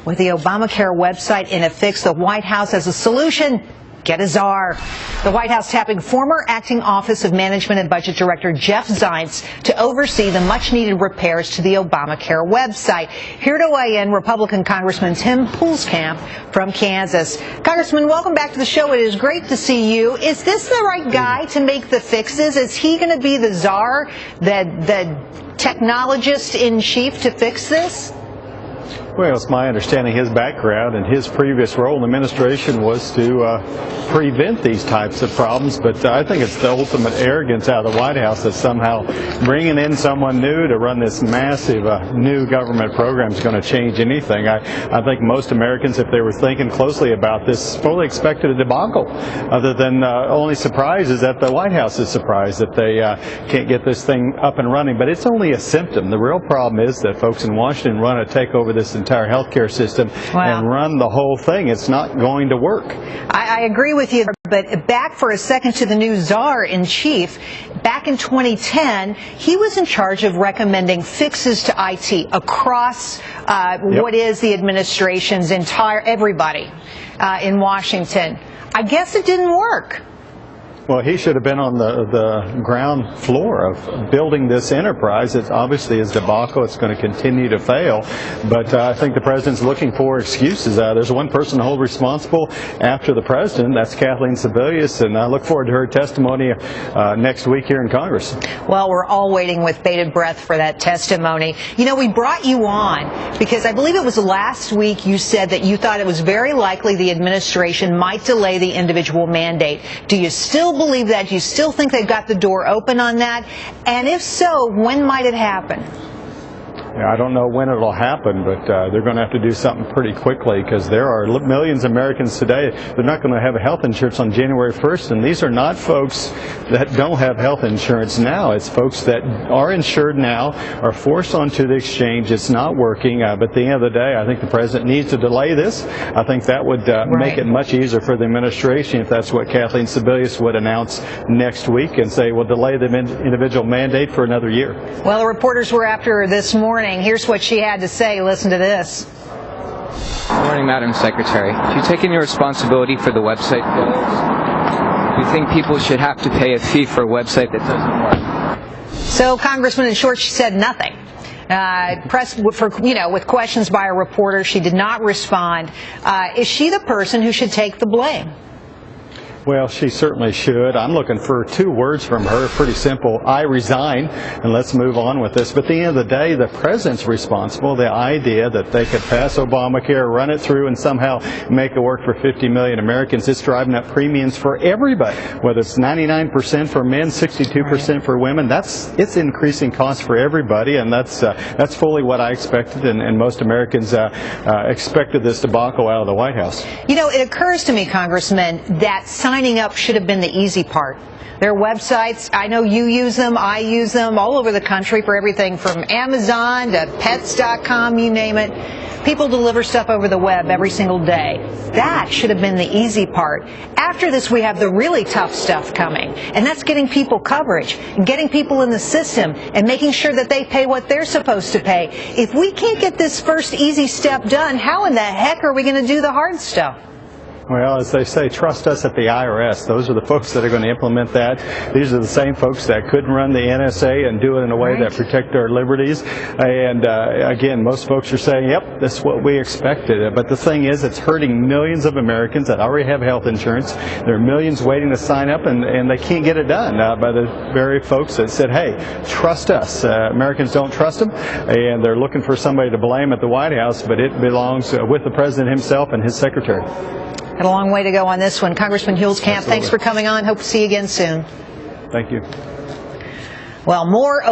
With the Obamacare website in a fix, the White House has a solution. Get a czar. The White House tapping former acting Office of Management and Budget Director Jeff Zients to oversee the much-needed repairs to the Obamacare website. Here to weigh in, Republican Congressman Tim Huelskamp from Kansas. Congressman, welcome back to the show. It is great to see you. Is this the right guy to make the fixes? Is he going to be the czar, the technologist in chief to fix this? Well, it's my understanding his background and his previous role in the administration was to prevent these types of problems, but I think it's the ultimate arrogance out of the White House that somehow bringing in someone new to run this massive new government program is going to change anything. I think most Americans, if they were thinking closely about this, fully expected a debacle, other than only surprise is that the White House is surprised that they can't get this thing up and running, but it's only a symptom. The real problem is that folks in Washington want to take over this entire healthcare system and run the whole thing. It's not going to work. I agree with you, but back for a second to the new czar in chief. Back in 2010, he was in charge of recommending fixes to IT across what is the administration's everybody in Washington. I guess it didn't work. Well, he should have been on the ground floor of building this enterprise. It obviously is debacle. It's going to continue to fail. But I think the president's looking for excuses. There's one person to hold responsible after the president. That's Kathleen Sebelius, and I look forward to her testimony next week here in Congress. Well, we're all waiting with bated breath for that testimony. You know, we brought you on because I believe it was last week you said that you thought it was very likely the administration might delay the individual mandate. Do you still believe that? Do you still think they've got the door open on that? And if so, when might it happen? I don't know when it'll happen, but they're going to have to do something pretty quickly because there are millions of Americans today that are not going to have health insurance on January 1st, and these are not folks that don't have health insurance now. It's folks that are insured now, are forced onto the exchange. It's not working, but at the end of the day, I think the president needs to delay this. I think that would make it much easier for the administration if that's what Kathleen Sebelius would announce next week and say, we'll delay the individual mandate for another year. Well, the reporters were after her this morning. Here's what she had to say. Listen to this. Good morning, Madam Secretary. Have you taken your responsibility for the website bills? Do you think people should have to pay a fee for a website that doesn't work? So, Congressman, in short, she said nothing. Pressed with questions by a reporter, she did not respond. Is she the person who should take the blame? Well, she certainly should. I'm looking for two words from her. Pretty simple. I resign, and let's move on with this. But at the end of the day, the president's responsible. The idea that they could pass Obamacare, run it through, and somehow make it work for 50 million Americans, it's driving up premiums for everybody. Whether it's 99% for men, 62% for women, it's increasing costs for everybody, and that's fully what I expected, and most Americans expected this debacle out of the White House. You know, it occurs to me, Congressman, that signing up should have been the easy part. Their websites, I know you use them, I use them all over the country for everything from Amazon to pets.com, you name it. People deliver stuff over the web every single day. That should have been the easy part. After this, we have the really tough stuff coming, and that's getting people coverage, and getting people in the system, and making sure that they pay what they're supposed to pay. If we can't get this first easy step done, how in the heck are we going to do the hard stuff? Well, as they say, trust us at the IRS. Those are the folks that are going to implement that. These are the same folks that couldn't run the NSA and do it in a way that protect our liberties. And again, most folks are saying, yep, that's what we expected. But the thing is, it's hurting millions of Americans that already have health insurance. There are millions waiting to sign up, and they can't get it done by the very folks that said, hey, trust us. Americans don't trust them, and they're looking for somebody to blame at the White House, but it belongs with the president himself and his secretary. Got a long way to go on this one. Congressman Huelskamp, thanks for coming on. Hope to see you again soon. Thank you. Well, more